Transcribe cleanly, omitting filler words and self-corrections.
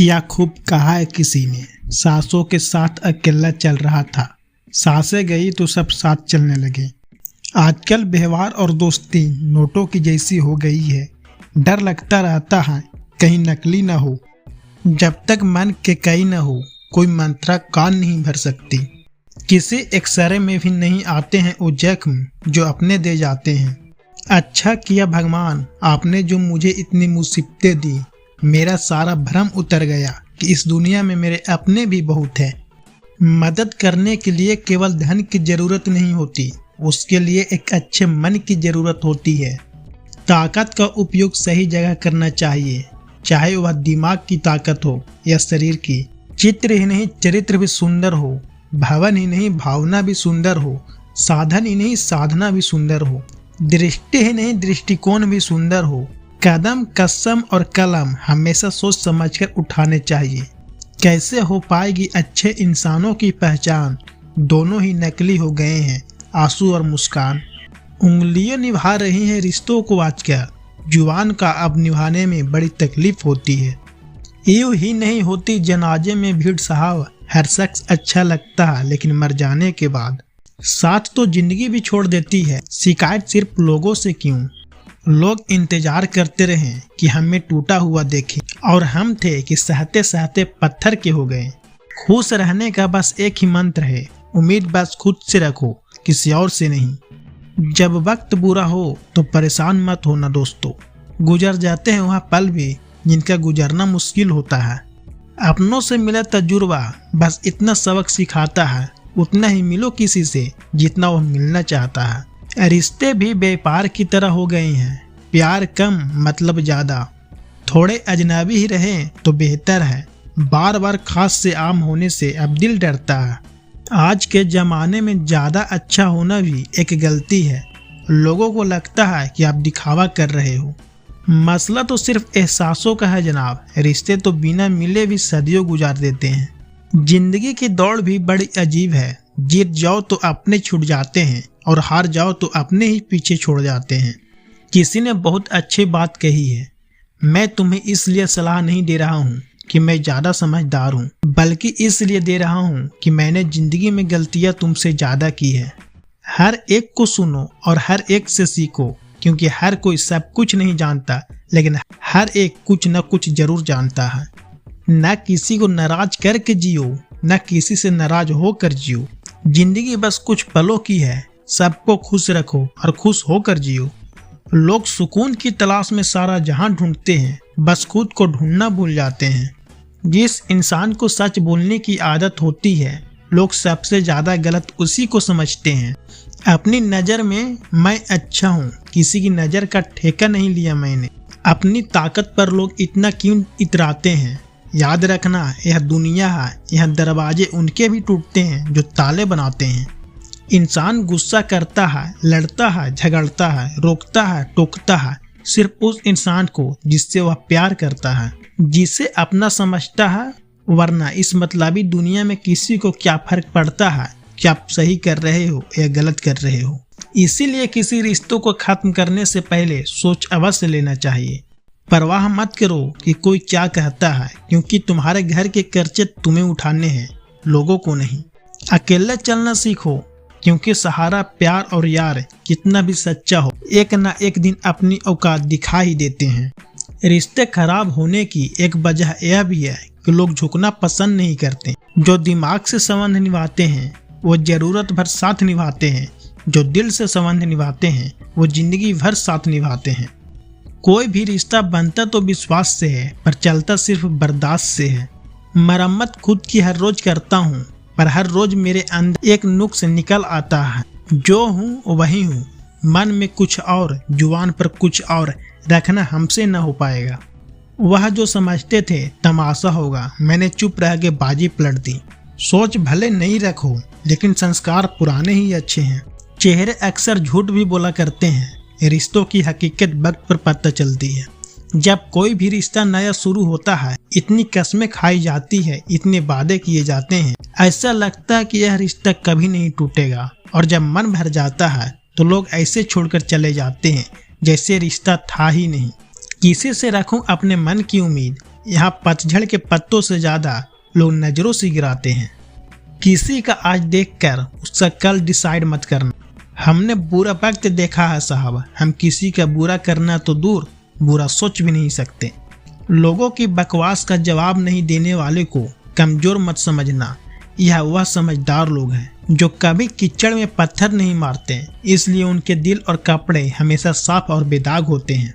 किया खूब कहा है किसी ने, सांसों के साथ अकेला चल रहा था। सांसें गई तो सब साथ चलने लगे। आजकल व्यवहार और दोस्ती नोटों की जैसी हो गई है। डर लगता रहता है कहीं नकली न हो। जब तक मन के कई न हो कोई मंत्रा कान नहीं भर सकती। किसी एक्सरे में भी नहीं आते हैं वो जख्म जो अपने दे जाते हैं। अच्छा किया भगवान आपने जो मुझे इतनी मुसीबतें दी। मेरा सारा भ्रम उतर गया कि इस दुनिया में मेरे अपने भी बहुत है। मदद करने के लिए केवल धन की जरूरत नहीं होती, उसके लिए एक अच्छे मन की जरूरत होती है। ताकत का उपयोग सही जगह करना चाहिए, चाहे वह दिमाग की ताकत हो या शरीर की। चित्र ही नहीं चरित्र भी सुंदर हो, भवन ही नहीं भावना भी सुंदर हो, साधन ही नहीं साधना भी सुंदर हो, दृष्टि ही नहीं दृष्टिकोण भी सुंदर हो। कदम कसम और कलम हमेशा सोच समझकर उठाने चाहिए। कैसे हो पाएगी अच्छे इंसानों की पहचान, दोनों ही नकली हो गए हैं आंसू और मुस्कान। उंगलियां निभा रही हैं रिश्तों को आजकल, जुबान का अब निभाने में बड़ी तकलीफ होती है। यूं ही नहीं होती जनाजे में भीड़ साहब, हर शख्स अच्छा लगता है लेकिन मर जाने के बाद साथ तो जिंदगी भी छोड़ देती है। शिकायत सिर्फ लोगों से क्यों, लोग इंतजार करते रहे कि हमें टूटा हुआ देखें और हम थे कि सहते सहते पत्थर के हो गए। खुश रहने का बस एक ही मंत्र है, उम्मीद बस खुद से रखो किसी और से नहीं। जब वक्त बुरा हो तो परेशान मत होना दोस्तों, गुजर जाते हैं वहाँ पल भी जिनका गुजरना मुश्किल होता है। अपनों से मिला तजुर्बा बस इतना सबक सिखाता है, उतना ही मिलो किसी से जितना वह मिलना चाहता है। रिश्ते भी व्यापार की तरह हो गए हैं, प्यार कम मतलब ज्यादा। थोड़े अजनबी ही रहें तो बेहतर है, बार बार खास से आम होने से अब दिल डरता है। आज के जमाने में ज्यादा अच्छा होना भी एक गलती है। लोगों को लगता है कि आप दिखावा कर रहे हो। मसला तो सिर्फ एहसासों का है जनाब, रिश्ते तो बिना मिले भी सदियों गुजार देते हैं। जिंदगी की दौड़ भी बड़ी अजीब है, जीत जाओ तो अपने छूट जाते हैं और हार जाओ तो अपने ही पीछे छोड़ जाते हैं। किसी ने बहुत अच्छी बात कही है, मैं तुम्हें इसलिए सलाह नहीं दे रहा हूँ कि मैं ज़्यादा समझदार हूँ, बल्कि इसलिए दे रहा हूँ कि मैंने ज़िंदगी में गलतियाँ तुमसे ज़्यादा की है। हर एक को सुनो और हर एक से सीखो, क्योंकि हर कोई सब कुछ नहीं जानता, लेकिन हर एक कुछ न कुछ जरूर जानता है। न किसी को नाराज करके जियो, न किसी से नाराज होकर जियो। जिंदगी बस कुछ पलों की है, सबको खुश रखो और खुश होकर जियो। लोग सुकून की तलाश में सारा जहां ढूंढते हैं, बस खुद को ढूंढना भूल जाते हैं। जिस इंसान को सच बोलने की आदत होती है, लोग सबसे ज्यादा गलत उसी को समझते हैं। अपनी नज़र में मैं अच्छा हूँ, किसी की नज़र का ठेका नहीं लिया मैंने। अपनी ताकत पर लोग इतना क्यों इतराते हैं? याद रखना यह दुनिया है, यह दरवाजे उनके भी टूटते हैं जो ताले बनाते हैं। इंसान गुस्सा करता है, लड़ता है, झगड़ता है, रोकता है, टोकता है सिर्फ उस इंसान को जिससे वह प्यार करता है, जिसे अपना समझता है। वरना इस मतलबी दुनिया में किसी को क्या फर्क पड़ता है कि आप सही कर रहे हो या गलत कर रहे हो। इसीलिए किसी रिश्तों को खत्म करने से पहले सोच अवश्य लेना चाहिए। परवाह मत करो कि कोई क्या कहता है, क्योंकि तुम्हारे घर के खर्चे तुम्हें उठाने हैं, लोगों को नहीं। अकेले चलना सीखो, क्योंकि सहारा प्यार और यार कितना भी सच्चा हो, एक ना एक दिन अपनी औकात दिखा ही देते हैं। रिश्ते खराब होने की एक वजह यह भी है कि लोग झुकना पसंद नहीं करते। जो दिमाग से संबंध निभाते हैं वो जरूरत भर साथ निभाते हैं, जो दिल से संबंध निभाते हैं वो जिंदगी भर साथ निभाते हैं। कोई भी रिश्ता बनता तो विश्वास से है, पर चलता सिर्फ बर्दाश्त से है। मरम्मत खुद की हर रोज करता हूँ, पर हर रोज मेरे अंदर एक नुक्स निकल आता है। जो हूँ वही हूँ, मन में कुछ और, जुबान पर कुछ और, रखना हमसे न हो पाएगा। वह जो समझते थे तमाशा होगा, मैंने चुप रह के बाजी पलट दी। सोच भले नहीं रखो, लेकिन संस्कार पुराने ही अच्छे हैं। चेहरे अक्सर झूठ भी बोला करते हैं, रिश्तों की हकीकत वक्त पर पता चलती है। जब कोई भी रिश्ता नया शुरू होता है, इतनी कस्में खाई जाती है, इतने वादे किए जाते हैं, ऐसा लगता है कि यह रिश्ता कभी नहीं टूटेगा। और जब मन भर जाता है तो लोग ऐसे छोड़कर चले जाते हैं जैसे रिश्ता था ही नहीं। किसी से रखूं अपने मन की उम्मीद, यहाँ पतझड़ के पत्तों से ज्यादा लोग नजरों से गिराते हैं। किसी का आज देखकर उसका कल डिसाइड मत करना। हमने बुरा वक्त देखा है साहब, हम किसी का बुरा करना तो दूर बुरा सोच भी नहीं सकते। लोगों की बकवास का जवाब नहीं देने वाले को कमजोर मत समझना। यह वह समझदार लोग हैं जो कभी कीचड़ में पत्थर नहीं मारते, इसलिए उनके दिल और कपड़े हमेशा साफ और बेदाग होते हैं।